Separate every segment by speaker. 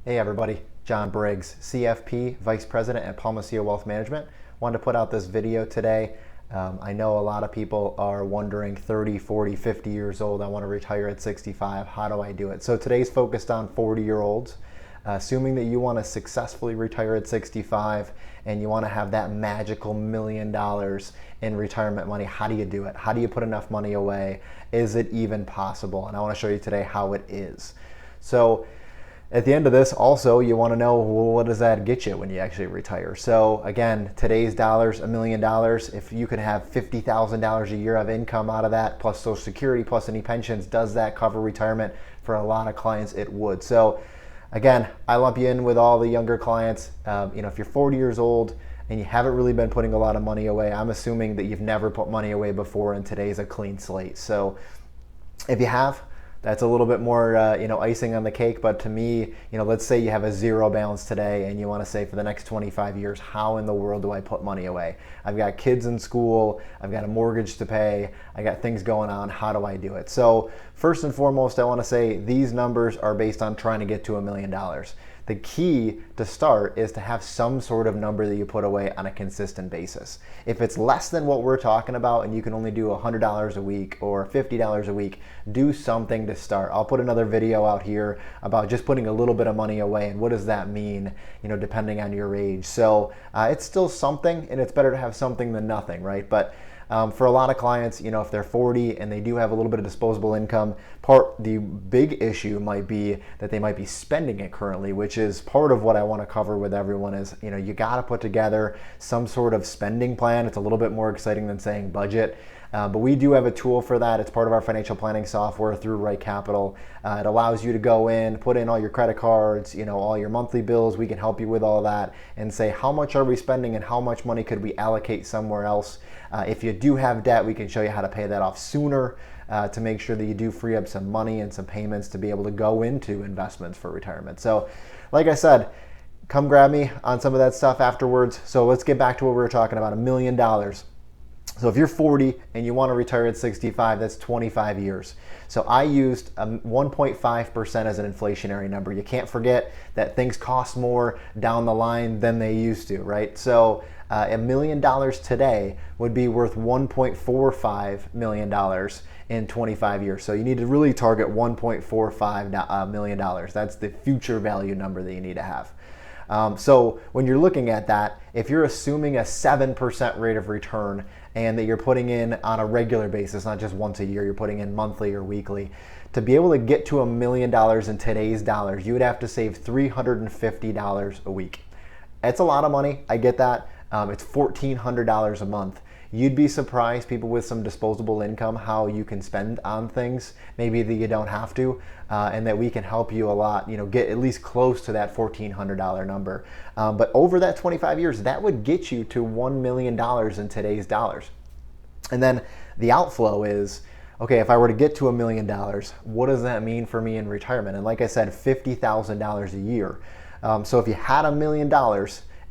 Speaker 1: Hey everybody, John Briggs, CFP, Vice President at Palmacia Wealth Management. Wanted to put out this video today. I know a lot of people are wondering 30, 40, 50 years old, I want to retire at 65, how do I do it? So today's focused on 40-year-olds. Assuming that you want to successfully retire at 65 and you want to have that magical $1 million in retirement money, how do you do it? How do you put enough money away? Is it even possible? And I want to show you today how it is. So at the end of this, also, you want to know, well, what does that get you when you actually retire? So again, today's dollars, $1 million, if you could have $50,000 a year of income out of that, plus Social Security, plus any pensions, does that cover retirement? For a lot of clients, it would. So again, I lump you in with all the younger clients. If you're 40 years old and you haven't really been putting a lot of money away, I'm assuming that you've never put money away before and today's a clean slate. So if you have, that's a little bit more, icing on the cake. But to me, let's say you have a zero balance today and you want to say for the next 25 years, how in the world do I put money away? I've got kids in school, I've got a mortgage to pay, I got things going on, how do I do it? So first and foremost, I want to say these numbers are based on trying to get to $1 million. The key to start is to have some sort of number that you put away on a consistent basis. If it's less than what we're talking about and you can only do $100 a week or $50 a week, do something to start. I'll put another video out here about just putting a little bit of money away and what does that mean, depending on your age. So it's still something, and it's better to have something than nothing, right? But for a lot of clients, if they're 40 and they do have a little bit of disposable income, the big issue might be that they might be spending it currently, which is part of what I want to cover with everyone is, you got to put together some sort of spending plan. It's a little bit more exciting than saying budget. But we do have a tool for that. It's part of our financial planning software through Right Capital. It allows you to go in, put in all your credit cards, all your monthly bills. We can help you with all that and say how much are we spending and how much money could we allocate somewhere else. If you do have debt, we can show you how to pay that off sooner to make sure that you do free up some money and some payments to be able to go into investments for retirement. So like I said, come grab me on some of that stuff afterwards. So let's get back to what we were talking about, $1 million. So if you're 40 and you want to retire at 65, that's 25 years. So I used 1.5% as an inflationary number. You can't forget that things cost more down the line than they used to, right? So $1 million today would be worth $1.45 million in 25 years. So you need to really target $1.45 million. That's the future value number that you need to have. So when you're looking at that, if you're assuming a 7% rate of return and that you're putting in on a regular basis, not just once a year, you're putting in monthly or weekly, to be able to get to $1 million in today's dollars, you would have to save $350 a week. It's a lot of money, I get that. It's $1,400 a month. You'd be surprised, people with some disposable income, how you can spend on things, maybe that you don't have to, and that we can help you a lot, get at least close to that $1,400 number. But over that 25 years, that would get you to $1 million in today's dollars. And then the outflow is, okay, if I were to get to $1 million, what does that mean for me in retirement? And like I said, $50,000 a year. So if you had $1 million,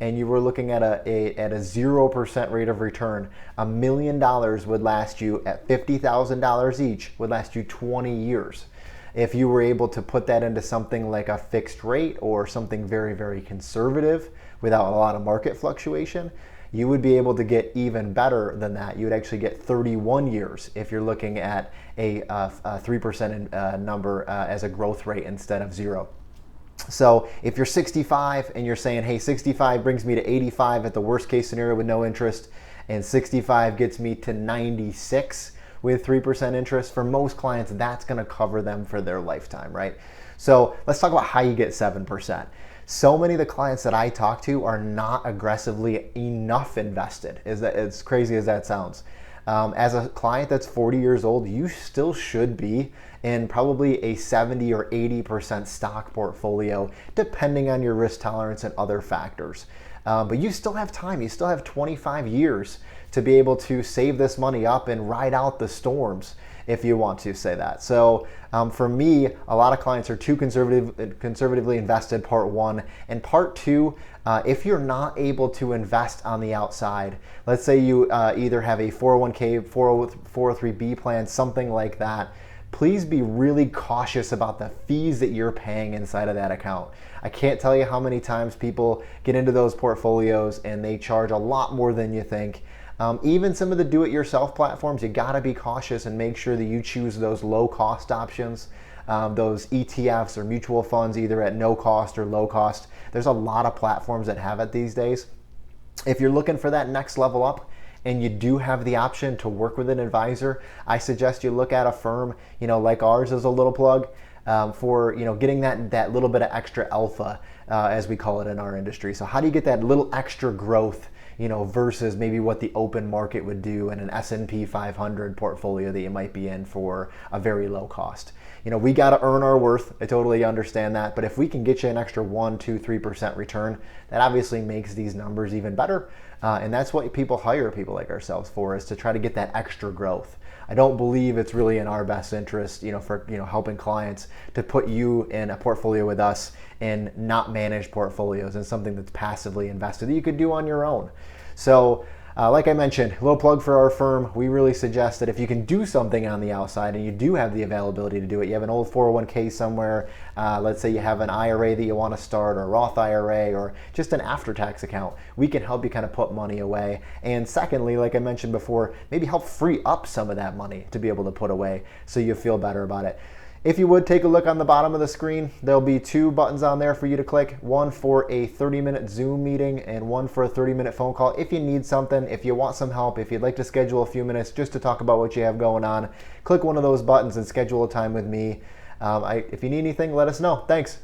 Speaker 1: and you were looking at a 0% rate of return, $1 million would last you at $50,000 each, would last you 20 years. If you were able to put that into something like a fixed rate or something very, very conservative without a lot of market fluctuation, you would be able to get even better than that. You would actually get 31 years if you're looking at a 3% number as a growth rate instead of zero. So if you're 65 and you're saying, hey, 65 brings me to 85 at the worst case scenario with no interest, and 65 gets me to 96 with 3% interest, for most clients, that's going to cover them for their lifetime, right? So let's talk about how you get 7%. So many of the clients that I talk to are not aggressively enough invested, as crazy as that sounds. As a client that's 40 years old, you still should be in probably a 70 or 80% stock portfolio, depending on your risk tolerance and other factors. But you still have time. You still have 25 years to be able to save this money up and ride out the storms if you want to say that. So for me, a lot of clients are too conservatively invested, part one. And part two, if you're not able to invest on the outside, let's say you either have a 401k, 403b plan, something like that, please be really cautious about the fees that you're paying inside of that account. I can't tell you how many times people get into those portfolios and they charge a lot more than you think. Even some of the do-it-yourself platforms, you gotta be cautious and make sure that you choose those low-cost options, those ETFs or mutual funds, either at no cost or low cost. There's a lot of platforms that have it these days. If you're looking for that next level up, and you do have the option to work with an advisor, I suggest you look at a firm, like ours as a little plug, for getting that little bit of extra alpha, as we call it in our industry. So how do you get that little extra growth, versus maybe what the open market would do in an S&P 500 portfolio that you might be in for a very low cost? We got to earn our worth. I totally understand that. But if we can get you an extra 1, 2, 3% return, that obviously makes these numbers even better. And that's what people hire people like ourselves for, is to try to get that extra growth. I don't believe it's really in our best interest, for helping clients to put you in a portfolio with us and not manage portfolios and something that's passively invested that you could do on your own. So like I mentioned, a little plug for our firm. We really suggest that if you can do something on the outside and you do have the availability to do it, you have an old 401k somewhere, let's say you have an IRA that you want to start, or a Roth IRA, or just an after-tax account, we can help you kind of put money away. And secondly, like I mentioned before, maybe help free up some of that money to be able to put away so you feel better about it. If you would take a look on the bottom of the screen, there'll be 2 buttons on there for you to click, one for a 30-minute Zoom meeting and one for a 30-minute phone call. If you need something, if you want some help, if you'd like to schedule a few minutes just to talk about what you have going on, click one of those buttons and schedule a time with me. If you need anything, let us know. Thanks.